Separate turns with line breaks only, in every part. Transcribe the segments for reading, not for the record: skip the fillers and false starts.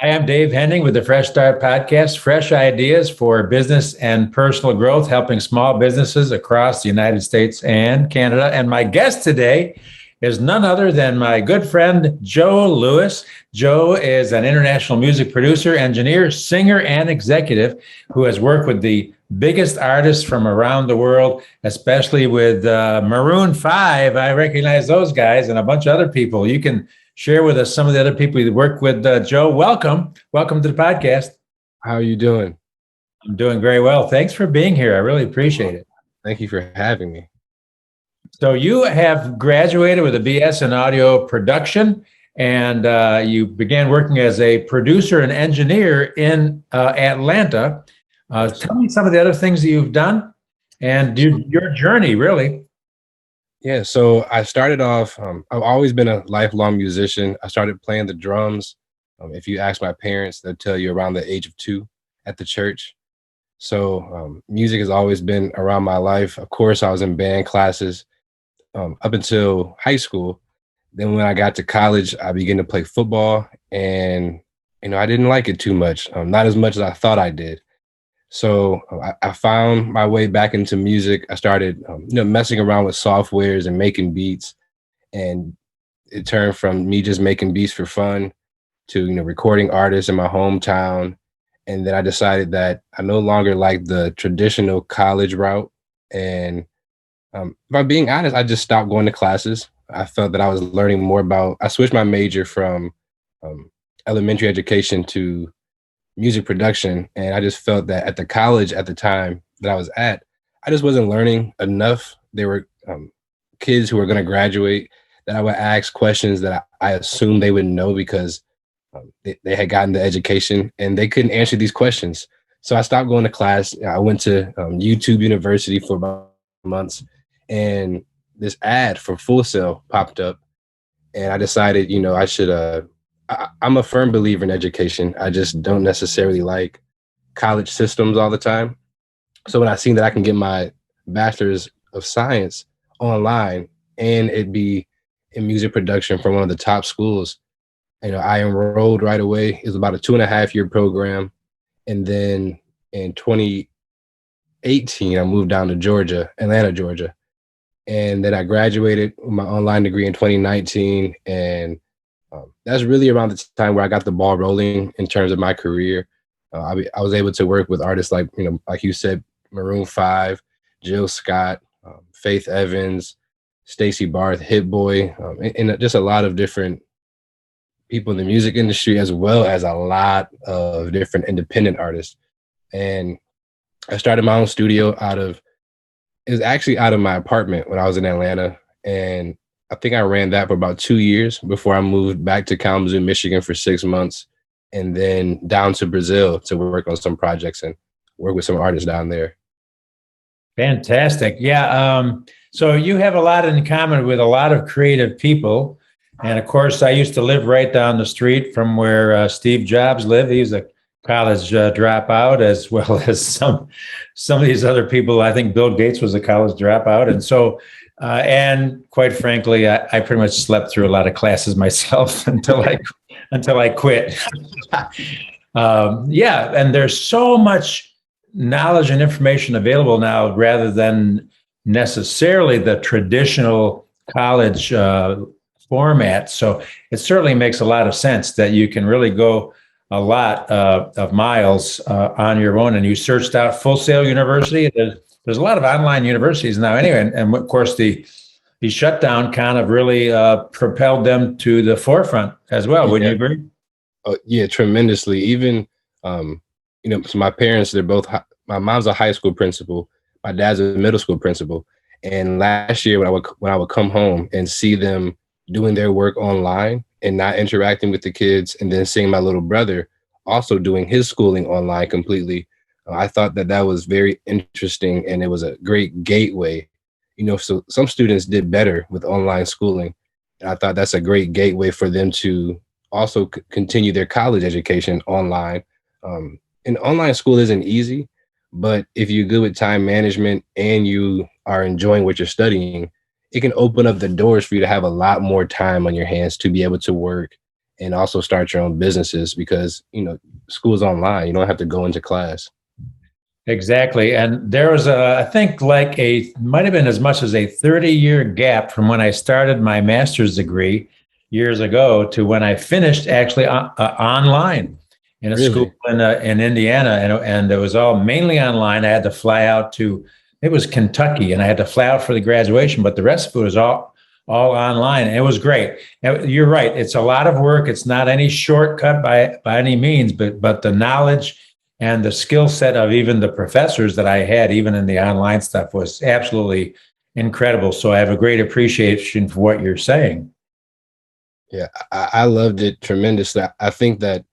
I am Dave Henning with the Fresh Start Podcast, fresh ideas for business and personal growth, helping small businesses across the United States and Canada. And my guest today is none other than my good friend, Joe Lewis. Joe is an international music producer, engineer, singer, and executive who has worked with the biggest artists from around the world, especially with Maroon 5. I recognize those guys and a bunch of other people. You can share with us some of the other people you work with. Joe, welcome to the podcast.
How are you doing?
I'm doing very well. Thanks for being here. I really appreciate it.
Thank you for having me.
So you have graduated with a BS in audio production, and you began working as a producer and engineer in Atlanta. Tell me some of the other things that you've done and your journey, really.
Yeah, so I started off, I've always been a lifelong musician. I started playing the drums. If you ask my parents, they'll tell you around the age of 2 at the church. So music has always been around my life. Of course, I was in band classes up until high school. Then when I got to college, I began to play football, and I didn't like it too much, not as much as I thought I did. So I found my way back into music. I started, messing around with softwares and making beats, and it turned from me just making beats for fun to, recording artists in my hometown. And then I decided that I no longer liked the traditional college route. And if I'm being honest, I just stopped going to classes. I felt that I was learning more I switched my major from elementary education to music production. And I just felt that at the college at the time that I was at, I just wasn't learning enough. There were kids who were going to graduate that I would ask questions that I assumed they would know because they had gotten the education and they couldn't answer these questions. So I stopped going to class. I went to YouTube University for about months, and this ad for Full Sail popped up, and I decided, I should I'm a firm believer in education. I just don't necessarily like college systems all the time. So when I seen that I can get my bachelor's of science online and it'd be in music production from one of the top schools, I enrolled right away. It was about a 2.5-year program. And then in 2018, I moved down to Atlanta, Georgia. And then I graduated with my online degree in 2019. And that's really around the time where I got the ball rolling in terms of my career. I was able to work with artists like, like you said, Maroon 5, Jill Scott, Faith Evans, Stacy, Barthe, Hit Boy, and just a lot of different people in the music industry, as well as a lot of different independent artists. And I started my own studio it was actually out of my apartment when I was in Atlanta. And I think I ran that for about 2 years before I moved back to Kalamazoo, Michigan for 6 months, and then down to Brazil to work on some projects and work with some artists down there.
Fantastic. Yeah. So you have a lot in common with a lot of creative people. And of course, I used to live right down the street from where Steve Jobs lived. He's a college dropout, as well as some of these other people. I think Bill Gates was a college dropout. And so, and quite frankly, I pretty much slept through a lot of classes myself until I quit. Yeah, and there's so much knowledge and information available now, rather than necessarily the traditional college format. So it certainly makes a lot of sense that you can really go a lot of miles on your own. And you searched out Full Sail University. There's a lot of online universities now anyway. And of course, the shutdown kind of really propelled them to the forefront as well. Wouldn't you agree?
Oh, yeah, tremendously. Even, so my parents, my mom's a high school principal. My dad's a middle school principal. And last year when I would come home and see them doing their work online and not interacting with the kids, and then seeing my little brother also doing his schooling online completely, I thought that was very interesting, and it was a great gateway. So some students did better with online schooling, and I thought that's a great gateway for them to also continue their college education online. And online school isn't easy, but if you're good with time management and you are enjoying what you're studying, it can open up the doors for you to have a lot more time on your hands to be able to work and also start your own businesses because, school's online. You don't have to go into class.
Exactly. And there was I think like might have been as much as a 30-year gap from when I started my master's degree years ago to when I finished actually online in a school
Really?
in Indiana. And it was all mainly online. I had to fly out to, it was Kentucky, and I had to fly out for the graduation, but the rest of it was all online. And it was great. And you're right. It's a lot of work. It's not any shortcut by any means, but the knowledge and the skill set of even the professors that I had, even in the online stuff, was absolutely incredible. So I have a great appreciation for what you're saying.
Yeah, I loved it tremendously. I think that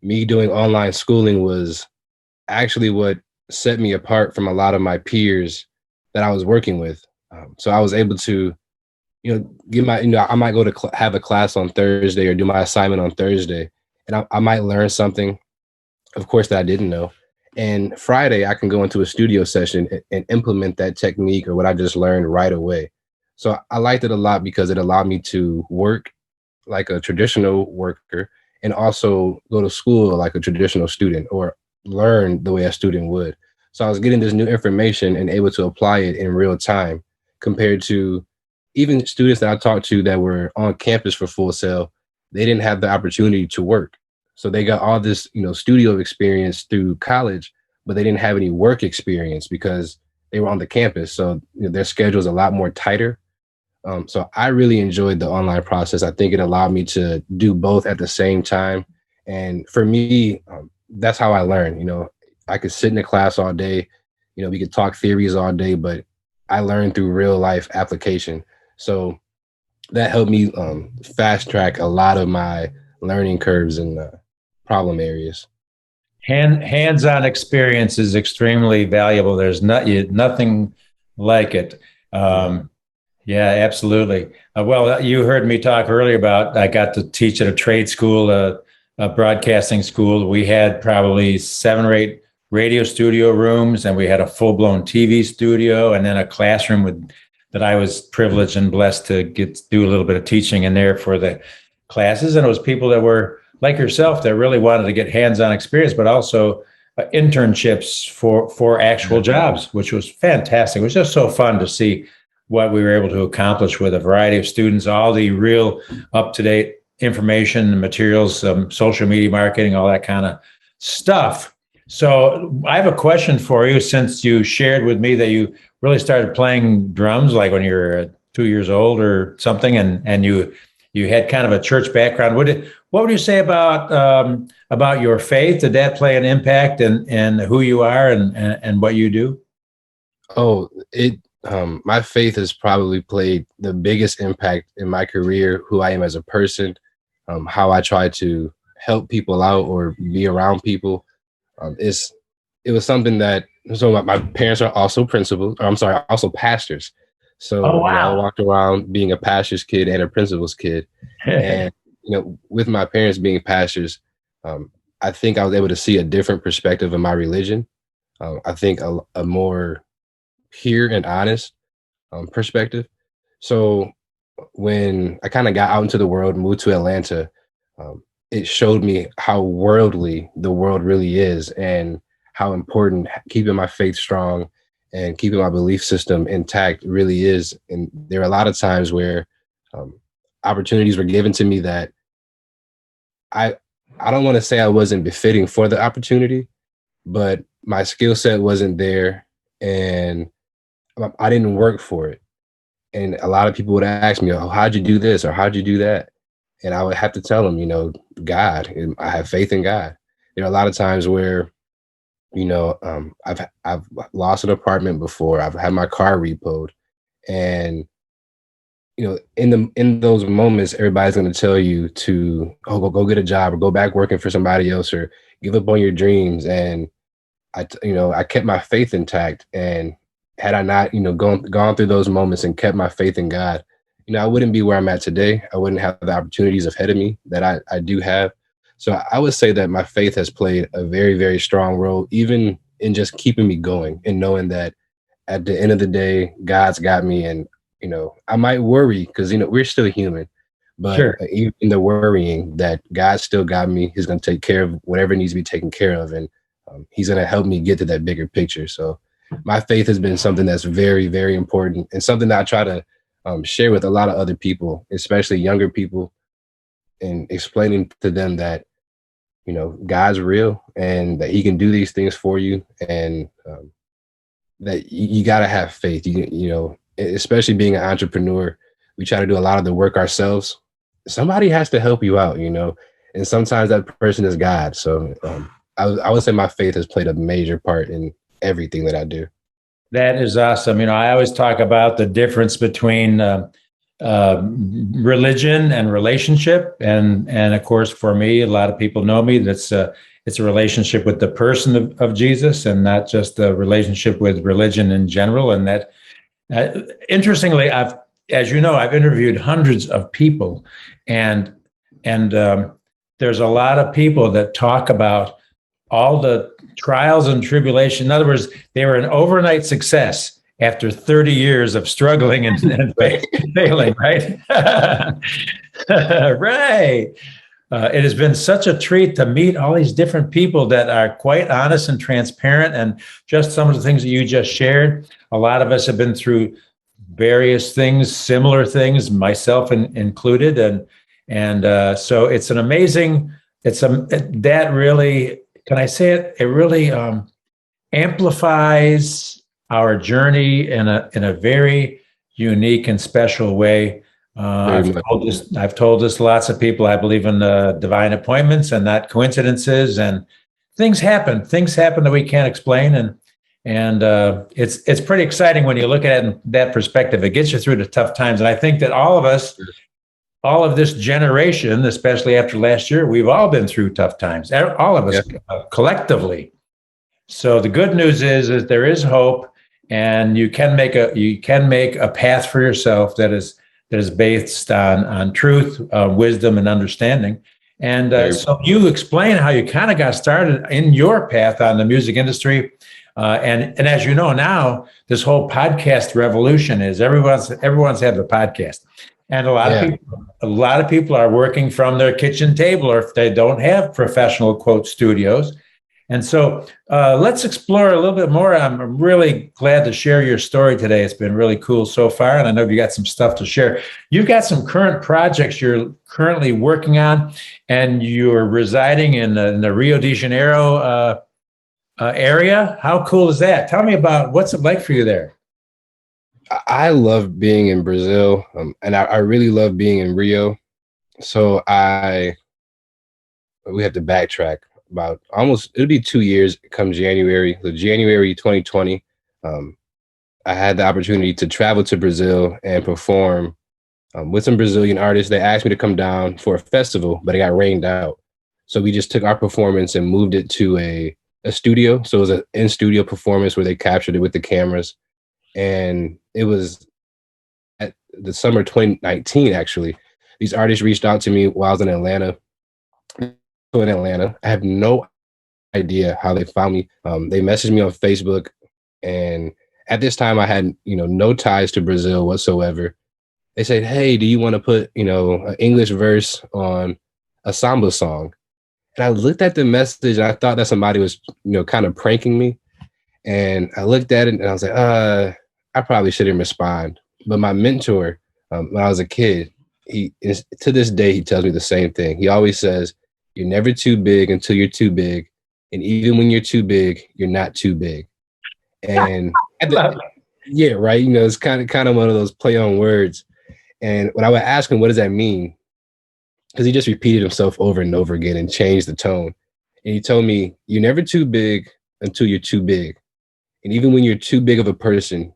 me doing online schooling was actually what set me apart from a lot of my peers that I was working with. So I was able to, get my, I might go to have a class on Thursday or do my assignment on Thursday, and I might learn something, of course, that I didn't know. And Friday, I can go into a studio session and implement that technique or what I just learned right away. So I liked it a lot because it allowed me to work like a traditional worker and also go to school like a traditional student or learn the way a student would. So I was getting this new information and able to apply it in real time compared to even students that I talked to that were on campus for Full Sail. They didn't have the opportunity to work. So they got all this, studio experience through college, but they didn't have any work experience because they were on the campus. So their schedule is a lot more tighter. So I really enjoyed the online process. I think it allowed me to do both at the same time. And for me, that's how I learn. I could sit in a class all day, we could talk theories all day, but I learned through real life application. So that helped me fast track a lot of my learning curves and problem areas.
Hands-on experience is extremely valuable. There's nothing like it.
Yeah.
Yeah, absolutely. Well, you heard me talk earlier about I got to teach at a trade school, a broadcasting school. We had probably 7 or 8 radio studio rooms, and we had a full-blown TV studio, and then a classroom that I was privileged and blessed to do a little bit of teaching in there for the classes. And it was people that were like yourself that really wanted to get hands-on experience, but also internships for actual jobs, which was fantastic. It was just so fun to see what we were able to accomplish with a variety of students, all the real up-to-date information and materials, social media marketing, all that kind of stuff. So I have a question for you, since you shared with me that you really started playing drums like when you were 2 years old or something, and you had kind of a church background. What would you say about your faith? Did that play an impact in who you are and what you do?
Oh, my faith has probably played the biggest impact in my career, who I am as a person, how I try to help people out or be around people. It was something that, so my parents are also principals, or I'm sorry, also pastors.
Oh,
So, I
wow.
walked around being a pastor's kid and a principal's kid. And, with my parents being pastors, I think I was able to see a different perspective of my religion. I think a more pure and honest perspective. So when I kind of got out into the world, moved to Atlanta, it showed me how worldly the world really is and how important keeping my faith strong and keeping my belief system intact really is. And there are a lot of times where opportunities were given to me that I I don't want to say I wasn't befitting for the opportunity, but my skill set wasn't there, and I didn't work for it. And a lot of people would ask me, "Oh, how'd you do this?" or "How'd you do that?" And I would have to tell them, God. And I have faith in God. There are a lot of times where, I've lost an apartment before. I've had my car repoed, and in those moments, everybody's going to tell you to, oh, go get a job or go back working for somebody else or give up on your dreams. And I kept my faith intact. And had I not, gone through those moments and kept my faith in God, I wouldn't be where I'm at today. I wouldn't have the opportunities ahead of me that I do have. So I would say that my faith has played a very, very strong role, even in just keeping me going and knowing that at the end of the day, God's got me. And, I might worry because, we're still human, But
Sure.
even in the worrying, that God still got me. He's going to take care of whatever needs to be taken care of. And he's going to help me get to that bigger picture. So my faith has been something that's very, very important, and something that I try to share with a lot of other people, especially younger people, and explaining to them that, God's real and that he can do these things for you. And that you got to have faith. Especially being an entrepreneur, we try to do a lot of the work ourselves. Somebody has to help you out, and sometimes that person is God. So I would say my faith has played a major part in everything that I do.
That is awesome. I always talk about the difference between religion and relationship, and of course, for me, a lot of people know me. It's a relationship with the person of Jesus, and not just a relationship with religion in general. And that, interestingly, as you know, I've interviewed hundreds of people, and there's a lot of people that talk about all the trials and tribulation. In other words, they were an overnight success after 30 years of struggling and failing, right? Right. It has been such a treat to meet all these different people that are quite honest and transparent. And just some of the things that you just shared, a lot of us have been through various things, similar things, myself included. And so it's an amazing, that really, can I say it? It really amplifies our journey in a very unique and special way. I've told this to lots of people. I believe in divine appointments and not coincidences, and things happen that we can't explain. And it's pretty exciting when you look at it in that perspective. It gets you through the tough times. And I think that all of us, all of this generation, especially after last year, we've all been through tough times, all of us collectively. So the good news is there is hope, and you can make a path for yourself that is based on truth, wisdom, and understanding. And so you explain how you kind of got started in your path on the music industry. And as you know now, this whole podcast revolution is everyone's having a podcast. And a lot of people are working from their kitchen table, or if they don't have professional quote studios. And so let's explore a little bit more. I'm really glad to share your story today. It's been really cool so far, and I know you got some stuff to share. You've got some current projects you're currently working on, and you're residing in the Rio de Janeiro area. How cool is that? Tell me about what's it like for you there.
I love being in Brazil, and I really love being in Rio. So we have to backtrack about it'll be 2 years come January. So January 2020, I had the opportunity to travel to Brazil and perform with some Brazilian artists. They asked me to come down for a festival, but it got rained out. So we just took our performance and moved it to a studio. So it was an in-studio performance where they captured it with the cameras. And it was at the summer 2019, actually. These artists reached out to me while I was in Atlanta. I have no idea how they found me. They messaged me on Facebook, and at this time I had, no ties to Brazil whatsoever. They said, "Hey, do you want to put, an English verse on a samba song?" And I looked at the message, and I thought that somebody was, kind of pranking me. And I looked at it, and I was like, I probably shouldn't respond. But my mentor, when I was a kid, to this day, he tells me the same thing. He always says, "You're never too big until you're too big. And even when you're too big, you're not too big." And yeah, right. It's kind of one of those play on words. And when I would ask him, what does that mean? Because he just repeated himself over and over again and changed the tone. And he told me, "You're never too big until you're too big. And even when you're too big of a person,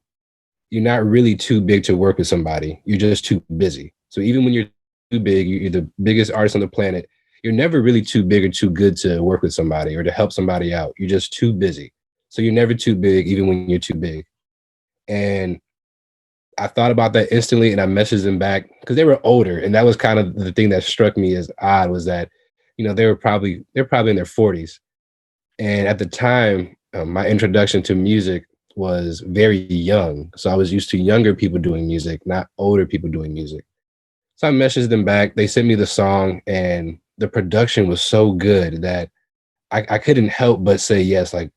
you're not really too big to work with somebody. You're just too busy. So even when you're too big, you're the biggest artist on the planet. You're never really too big or too good to work with somebody or to help somebody out. You're just too busy. So you're never too big, even when you're too big." And I thought about that instantly, and I messaged them back because they were older. And that was kind of the thing that struck me as odd, was that, they're probably in their 40s. And at the time, my introduction to music was very young. So I was used to younger people doing music, not older people doing music. So I messaged them back. They sent me the song, and the production was so good that I couldn't help but say yes. Like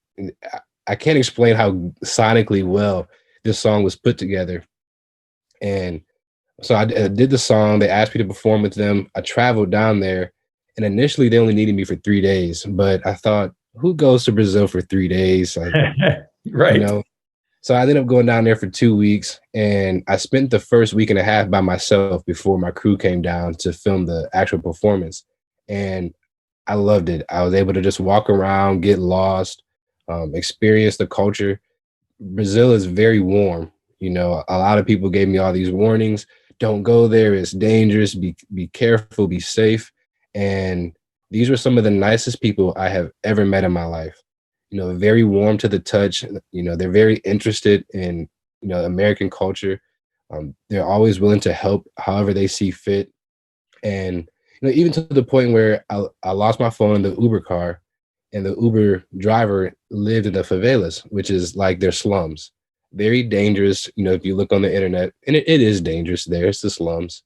I can't explain how sonically well this song was put together. And so I did the song. They asked me to perform with them. I traveled down there, and initially they only needed me for 3 days. But I thought, who goes to Brazil for 3 days? Like, you
Right.
know. So I ended up going down there for 2 weeks, and I spent the first week and a half by myself before my crew came down to film the actual performance. And I loved it. I was able to just walk around, get lost, experience the culture. Brazil is very warm. A lot of people gave me all these warnings. Don't go there. It's dangerous. Be careful. Be safe. And these were some of the nicest people I have ever met in my life. Very warm to the touch. They're very interested in American culture. They're always willing to help however they see fit. And even to the point where I lost my phone in the Uber car, and the Uber driver lived in the favelas, which is like their slums. Very dangerous, if you look on the internet, and it is dangerous there. It's the slums.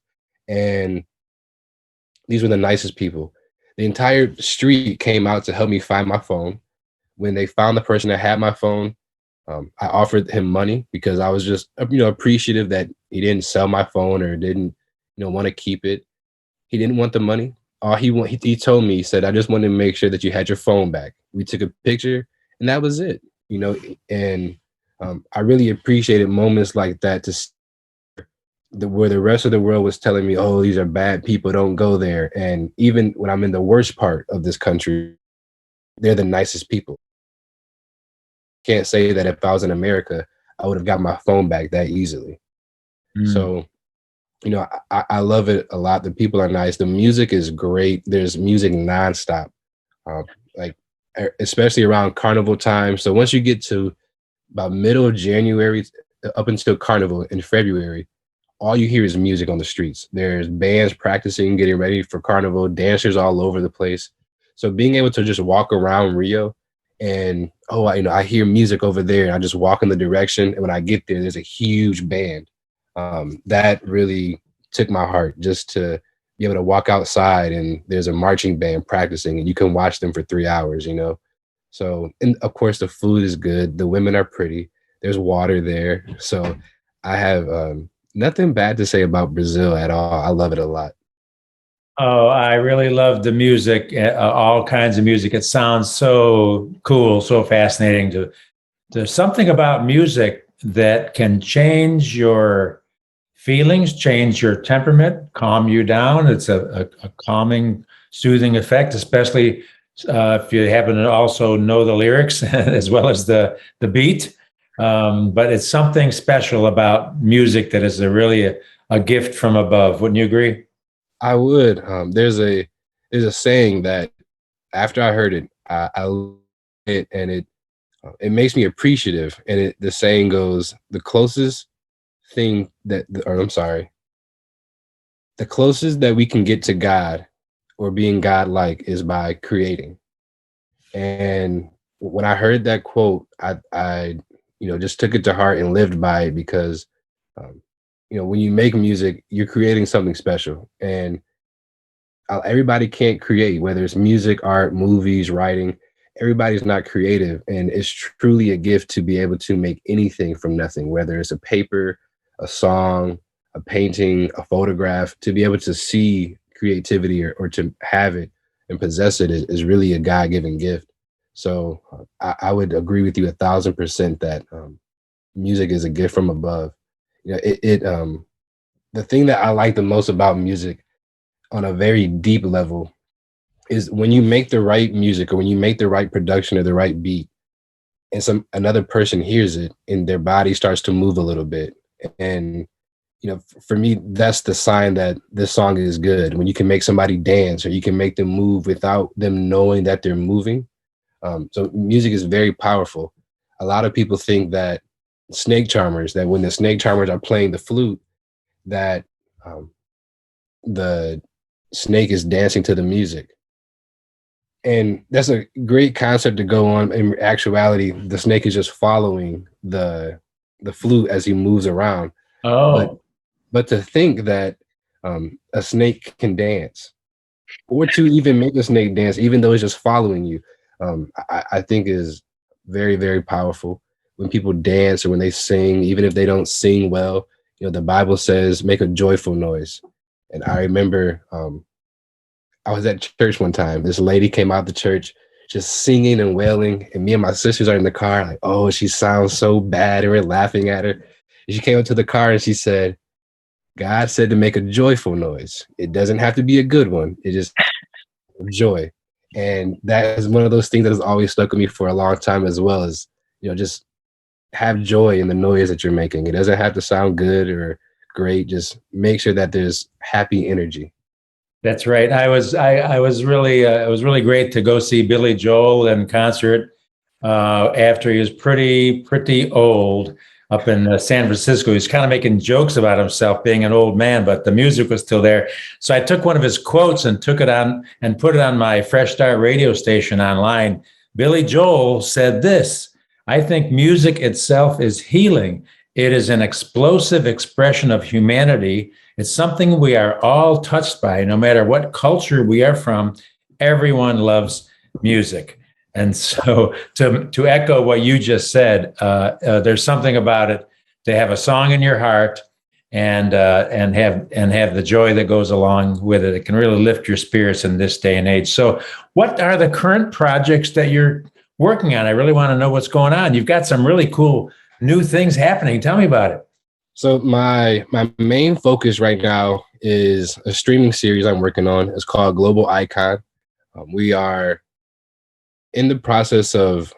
And these were the nicest people. The entire street came out to help me find my phone. When they found the person that had my phone, I offered him money because I was just, appreciative that he didn't sell my phone or didn't, want to keep it. He didn't want the money. All he told me, he said, I just wanted to make sure that you had your phone back. We took a picture, and that was it. And I really appreciated moments like that where the rest of the world was telling me, oh, these are bad people, don't go there. And even when I'm in the worst part of this country, they're the nicest people. Can't say that if I was in America, I would have got my phone back that easily.
Mm.
So I love it a lot. The people are nice. The music is great. There's music nonstop, like especially around carnival time. So once you get to about middle of January up until carnival in February, all you hear is music on the streets. There's bands practicing, getting ready for carnival, dancers all over the place. So being able to just walk around Rio and I hear music over there, and I just walk in the direction, and when I get there, there's a huge band. That really took my heart, just to be able to walk outside and there's a marching band practicing and you can watch them for 3 hours. So, and of course the food is good, the women are pretty, there's water there. So I have nothing bad to say about Brazil at all. I love it a lot.
Oh, I really love the music, all kinds of music. It sounds so cool, so fascinating. There's something about music that can change your feelings, change your temperament, calm you down. It's a calming, soothing effect, especially if you happen to also know the lyrics as well as the beat. But it's something special about music that is a gift from above. Wouldn't you agree?
I would. There's a saying that after I heard it, I loved it, and it makes me appreciative. And the saying goes, the closest that we can get to God or being God-like is by creating. And when I heard that quote, I just took it to heart and lived by it because, when you make music, you're creating something special. And everybody can't create, whether it's music, art, movies, writing. Everybody's not creative, and it's truly a gift to be able to make anything from nothing, whether it's a paper, a song, a painting, a photograph. To be able to see creativity or to have it and possess it is really a God-given gift. So I would agree with you 1,000% that music is a gift from above. The thing that I like the most about music on a very deep level is when you make the right music or when you make the right production or the right beat, and another person hears it and their body starts to move a little bit. And for me, that's the sign that this song is good. When you can make somebody dance or you can make them move without them knowing that they're moving. So music is very powerful. A lot of people think that that when the snake charmers are playing the flute, that the snake is dancing to the music. And that's a great concept to go on. In actuality, the snake is just following the flute as he moves around. But
Oh,
but to think that A snake can dance, or to even make a snake dance, even though it's just following you. I think is very, very powerful when people dance or when they sing, even if they don't sing well. The Bible says, make a joyful noise. And I remember I was at church one time. This lady came out the church just singing and wailing. And me and my sisters are in the car, like, oh, she sounds so bad. And we're laughing at her. And she came up to the car and she said, God said to make a joyful noise. It doesn't have to be a good one. It just joy. And that is one of those things that has always stuck with me for a long time, as well as, just have joy in the noise that you're making. It doesn't have to sound good or great. Just make sure that there's happy energy.
That's right. I was really it was really great to go see Billy Joel in concert after he was pretty old up in San Francisco. He was kind of making jokes about himself being an old man, but the music was still there. So I took one of his quotes and took it on and put it on my Fresh Start radio station online. Billy Joel said this: I think music itself is healing. It is an explosive expression of humanity. It's something we are all touched by, no matter what culture we are from. Everyone loves music. And so to echo what you just said, there's something about it to have a song in your heart and have the joy that goes along with it. It can really lift your spirits in this day and age. So what are the current projects that you're working on? I really want to know what's going on. You've got some really cool new things happening. Tell me about it.
So my main focus right now is a streaming series I'm working on. It's called Global Icon. We are in the process of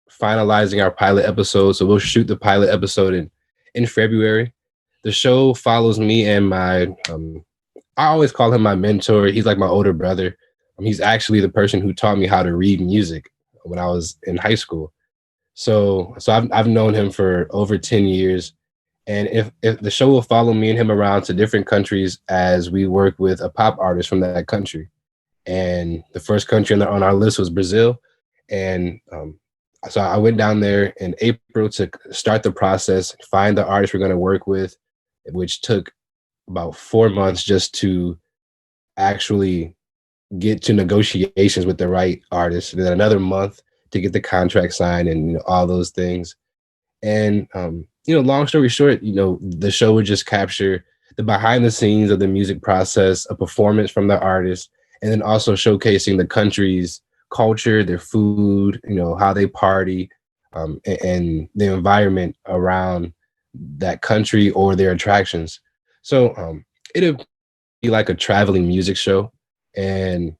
finalizing our pilot episode. So we'll shoot the pilot episode in February. The show follows me and my, I always call him my mentor. He's like my older brother. He's actually the person who taught me how to read music when I was in high school. So I've known him for over 10 years. And if the show will follow me and him around to different countries as we work with a pop artist from that country. And the first country on our list was Brazil. And so I went down there in April to start the process, find the artist we're going to work with, which took about 4 months just to actually get to negotiations with the right artist. And then another month to get the contract signed and all those things. And, long story short, the show would just capture the behind the scenes of the music process, a performance from the artist, and then also showcasing the country's culture, their food, how they party, and the environment around that country or their attractions. So it'll be like a traveling music show. And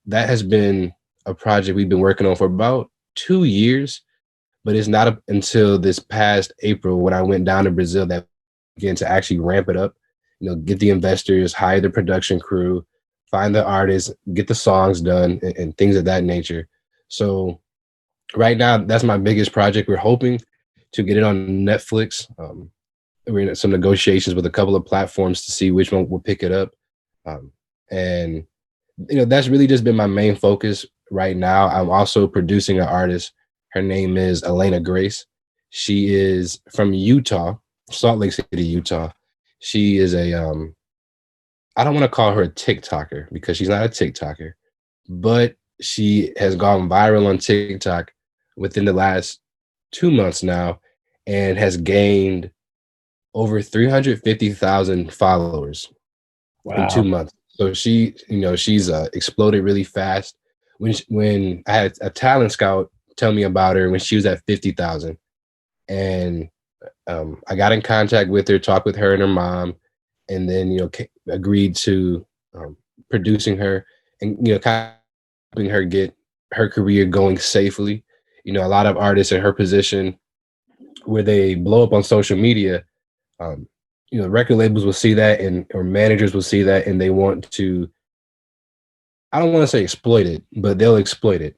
that has been a project we've been working on for about 2 years. But it's not until this past April when I went down to Brazil that I began to actually ramp it up, get the investors, hire the production crew, find the artists, get the songs done and things of that nature. So right now, that's my biggest project. We're hoping to get it on Netflix. We're in some negotiations with a couple of platforms to see which one will pick it up. And that's really just been my main focus right now. I'm also producing an artist. Her name is Elena Grace. She is from Utah, Salt Lake City, Utah. She is I don't want to call her a TikToker because she's not a TikToker, but she has gone viral on TikTok within the last 2 months now and has gained over 350,000 followers in 2 months. So she's exploded really fast. When I had a talent scout tell me about her when she was at 50,000. And I got in contact with her, talked with her and her mom, and then, agreed to producing her and, kind of helping her get her career going safely. A lot of artists in her position where they blow up on social media, record labels will see that or managers will see that and they want to, I don't want to say exploit it, but they'll exploit it,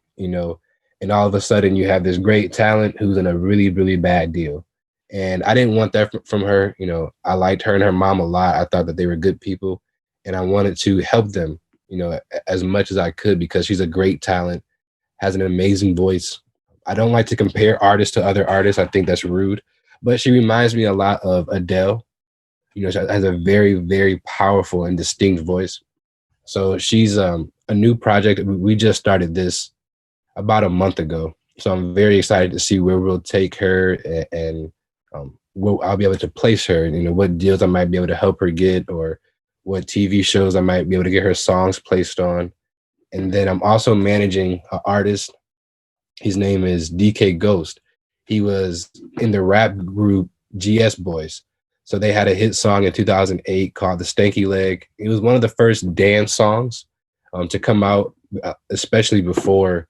and all of a sudden you have this great talent who's in a really, really bad deal. And I didn't want that from her. I liked her and her mom a lot. I thought that they were good people and I wanted to help them, as much as I could because she's a great talent, has an amazing voice. I don't like to compare artists to other artists. I think that's rude, but she reminds me a lot of Adele. She has a very, very powerful and distinct voice. So she's a new project. We just started this about a month ago. So I'm very excited to see where we'll take her and where I'll be able to place her, what deals I might be able to help her get, or what TV shows I might be able to get her songs placed on. And then I'm also managing an artist. His name is DK Ghost. He was in the rap group GS Boys. So they had a hit song in 2008 called The Stanky Leg. It was one of the first dance songs to come out, especially before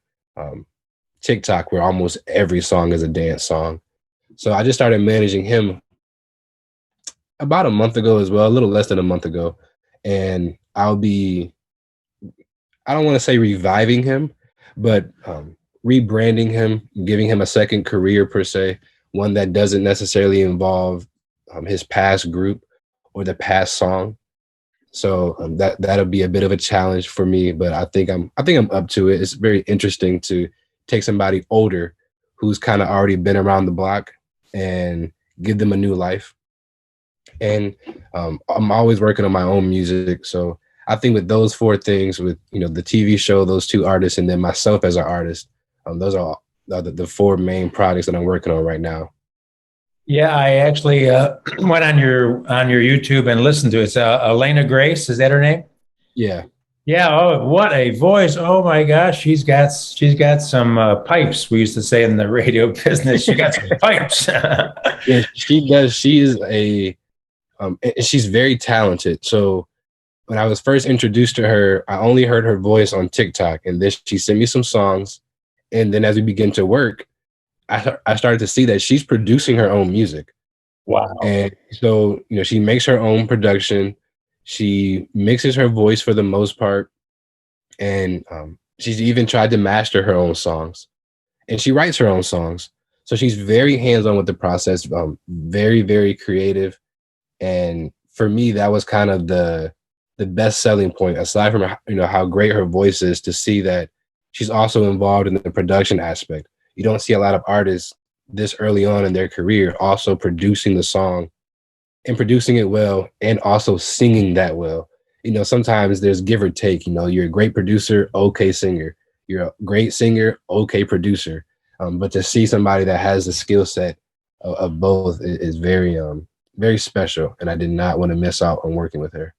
TikTok, where almost every song is a dance song. So I just started managing him about a month ago as well, a little less than a month ago. And I don't want to say reviving him, but rebranding him, giving him a second career per se, one that doesn't necessarily involve his past group or the past song. So that'll be a bit of a challenge for me, but I think I'm up to it. It's very interesting to take somebody older who's kind of already been around the block and give them a new life. And I'm always working on my own music, so I think with those four things, with the TV show, those two artists, and then myself as an artist, those are the four main projects that I'm working on right now.
Yeah, I actually went on your YouTube and listened to it. It's Elena Grace. Is that her name?
Yeah.
Yeah. Oh, what a voice! Oh my gosh, she's got some pipes. We used to say in the radio business, she got some pipes.
Yeah, she does. She is she's very talented. So when I was first introduced to her, I only heard her voice on TikTok, and then she sent me some songs. And then as we begin to work, I started to see that she's producing her own music.
Wow.
And so, she makes her own production. She mixes her voice for the most part. And she's even tried to master her own songs. And she writes her own songs. So she's very hands-on with the process, very, very creative. And for me, that was kind of the best selling point, aside from how great her voice is, to see that she's also involved in the production aspect. You don't see a lot of artists this early on in their career also producing the song and producing it well, and also singing that well. Sometimes there's give or take. You're a great producer, okay singer. You're a great singer, okay producer. But to see somebody that has the skill set of both is very, very special. And I did not want to miss out on working with her.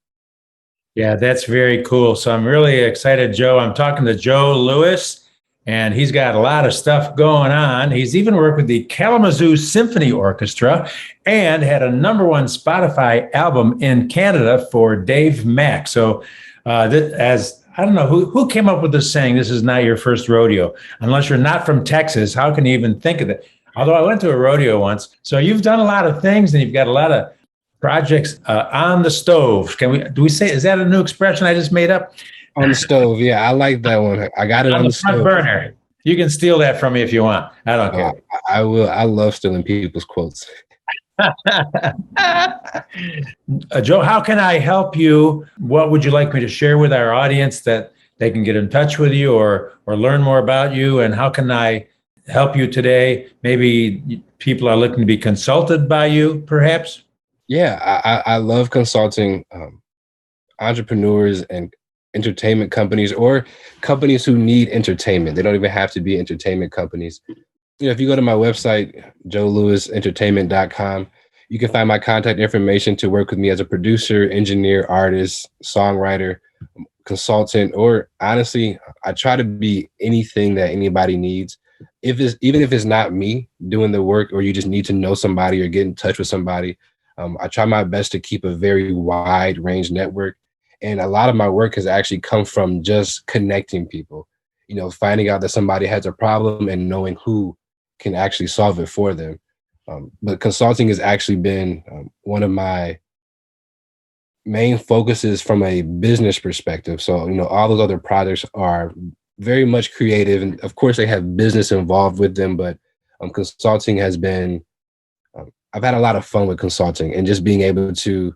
Yeah, that's very cool. So I'm really excited, Joe. I'm talking to Joe Lewis, and he's got a lot of stuff going on. He's even worked with the Kalamazoo Symphony Orchestra and had a #1 Spotify album in Canada for Dave Mack. So I don't know who came up with this saying, this is not your first rodeo. Unless you're not from Texas, how can you even think of it? Although I went to a rodeo once. So you've done a lot of things, and you've got a lot of projects on the stove. Do we say, is that a new expression I just made up?
On the stove, yeah, I like that one. I got it on the
front
stove.
Burner. You can steal that from me if you want. I don't care.
I will. I love stealing people's quotes.
Joe, how can I help you? What would you like me to share with our audience that they can get in touch with you or learn more about you? And how can I help you today? Maybe people are looking to be consulted by you, perhaps?
Yeah, I love consulting entrepreneurs and entertainment companies, or companies who need entertainment. They don't even have to be entertainment companies. If you go to my website, joelewisentertainment.com, you can find my contact information to work with me as a producer, engineer, artist, songwriter, consultant, or honestly, I try to be anything that anybody needs. Even if it's not me doing the work, or you just need to know somebody or get in touch with somebody, I try my best to keep a very wide range network. And a lot of my work has actually come from just connecting people, finding out that somebody has a problem and knowing who can actually solve it for them. But consulting has actually been one of my main focuses from a business perspective. So, all those other projects are very much creative. And of course, they have business involved with them. But consulting has been, I've had a lot of fun with consulting and just being able to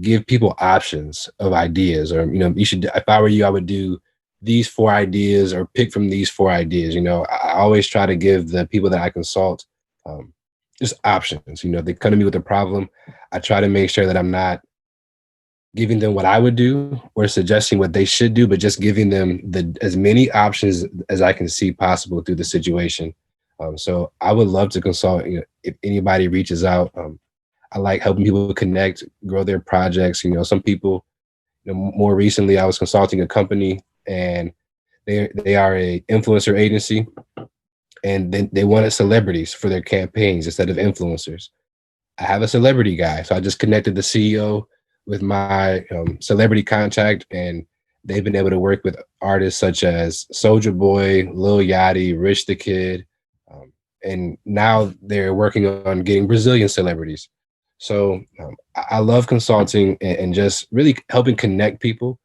give people options of ideas, or, if I were you, I would do these 4 ideas or pick from these 4 ideas. I always try to give the people that I consult just options. They come to me with a problem. I try to make sure that I'm not giving them what I would do or suggesting what they should do, but just giving them as many options as I can see possible through the situation. So I would love to consult. If anybody reaches out, I like helping people connect, grow their projects. Some people. More recently, I was consulting a company, and they are a influencer agency, and they wanted celebrities for their campaigns instead of influencers. I have a celebrity guy, so I just connected the CEO with my celebrity contact, and they've been able to work with artists such as Soulja Boy, Lil Yachty, Rich the Kid, and now they're working on getting Brazilian celebrities. So I love consulting and just really helping connect people.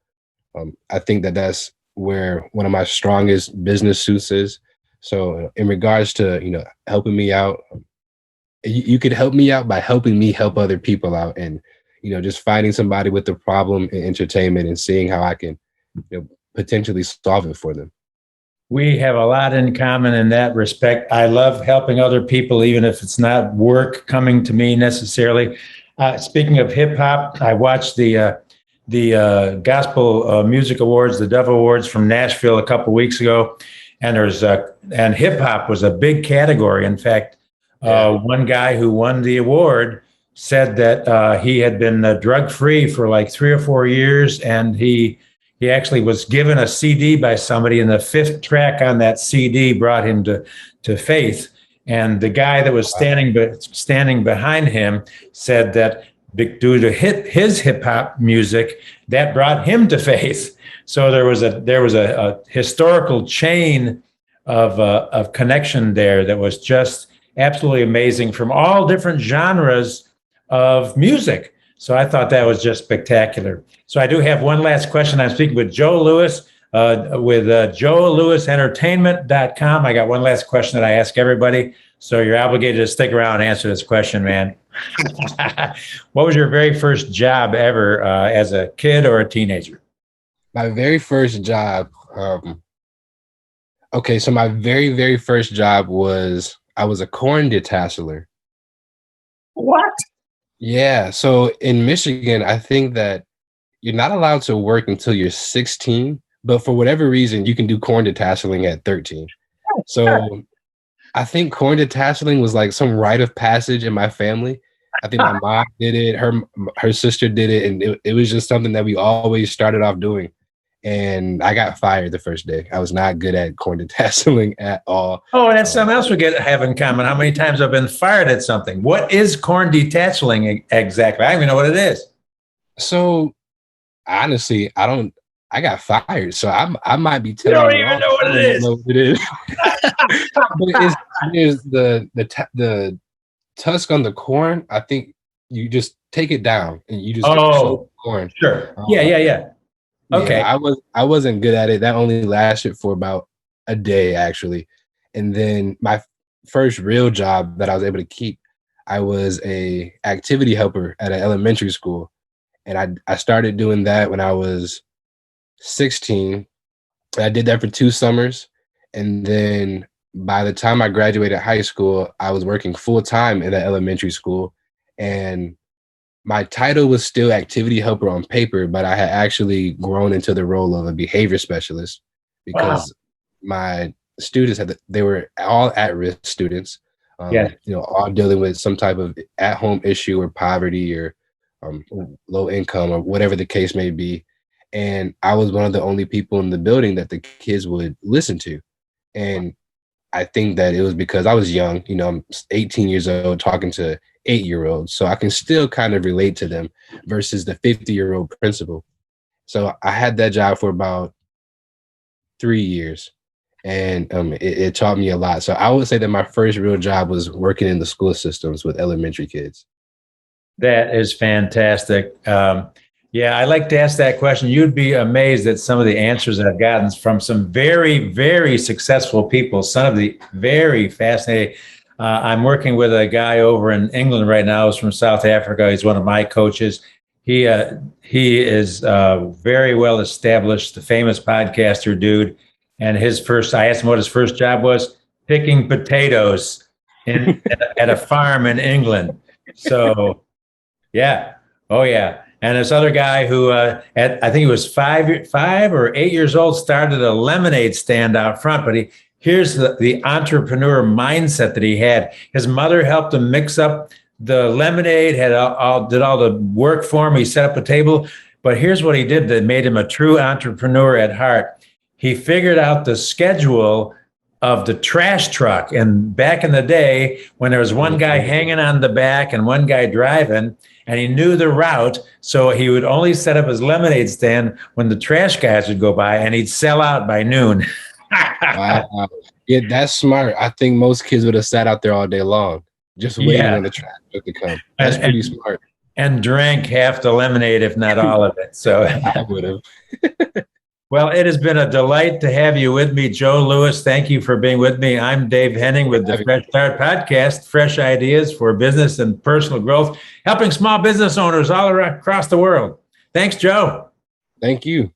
I think that that's where one of my strongest business suits is. So in regards to, helping me out, you could help me out by helping me help other people out, and, just finding somebody with a problem in entertainment and seeing how I can potentially solve it for them.
We have a lot in common in that respect. I love helping other people, even if it's not work coming to me necessarily. Speaking of hip hop, I watched the Gospel Music Awards, the Dove Awards from Nashville a couple weeks ago, and and hip hop was a big category. In fact, one guy who won the award said that he had been drug free for like 3 or 4 years, and he actually was given a CD by somebody, and the 5th track on that CD brought him to faith. And the guy that was standing behind him said that due to his hip hop music, that brought him to faith. So there was a historical chain of connection there that was just absolutely amazing from all different genres of music. So I thought that was just spectacular. So I do have one last question. I'm speaking with Joe Lewis with joelewisentertainment.com. I got one last question that I ask everybody. So you're obligated to stick around and answer this question, man. What was your very first job ever as a kid or a teenager?
My very first job. Okay, so my very, very first job I was a corn detasseler.
What?
Yeah. So in Michigan, I think that you're not allowed to work until you're 16, but for whatever reason, you can do corn detasseling at 13. So I think corn detasseling was like some rite of passage in my family. I think my mom did it, her sister did it, and it was just something that we always started off doing. And I got fired the first day. I was not good at corn detasseling at all.
Oh, and that's something else we have in common. How many times I've been fired at something? What is corn detasseling exactly? I don't even know what it is.
So honestly, I got fired, so I might be telling
you. You don't even know what it is.
Know what it is. But it's the tusk on the corn. I think you just take it down and you just corn.
Sure. Yeah. Okay.
Yeah, I wasn't good at it. That only lasted for about a day, actually. And then my first real job that I was able to keep, I was a activity helper at an elementary school. And I started doing that when I was 16. I did that for 2 summers. And then by the time I graduated high school, I was working full time in an elementary school. And my title was still activity helper on paper, but I had actually grown into the role of a behavior specialist because my students they were all at-risk students, all dealing with some type of at-home issue or poverty or low income or whatever the case may be. And I was one of the only people in the building that the kids would listen to. And I think that it was because I was young, I'm 18 years old talking to 8-year-olds. So I can still kind of relate to them versus the 50-year-old principal. So I had that job for about 3 years, and it taught me a lot. So I would say that my first real job was working in the school systems with elementary kids.
That is fantastic. Yeah, I like to ask that question. You'd be amazed at some of the answers I've gotten from some very, very successful people, some of the very fascinating. I'm working with a guy over in England right now. He's from South Africa. He's one of my coaches. He is very well established, the famous podcaster dude. And I asked him what his first job was, picking potatoes. at a farm in England. So, yeah. Oh, yeah. And this other guy who, I think he was 5 or 8 years old, started a lemonade stand out front. But here's the entrepreneur mindset that he had. His mother helped him mix up the lemonade, did all the work for him. He set up a table. But here's what he did that made him a true entrepreneur at heart. He figured out the schedule of the trash truck. And back in the day, when there was one guy hanging on the back and one guy driving, and he knew the route, so he would only set up his lemonade stand when the trash guys would go by, and he'd sell out by noon.
Wow. Yeah, that's smart. I think most kids would have sat out there all day long, just waiting on the trash truck to come. That's pretty smart.
And drank half the lemonade, if not all of it. So
I would have.
Well, it has been a delight to have you with me, Joe Lewis. Thank you for being with me. I'm Dave Henning with the Fresh Start Podcast, fresh ideas for business and personal growth, helping small business owners all across the world. Thanks, Joe.
Thank you.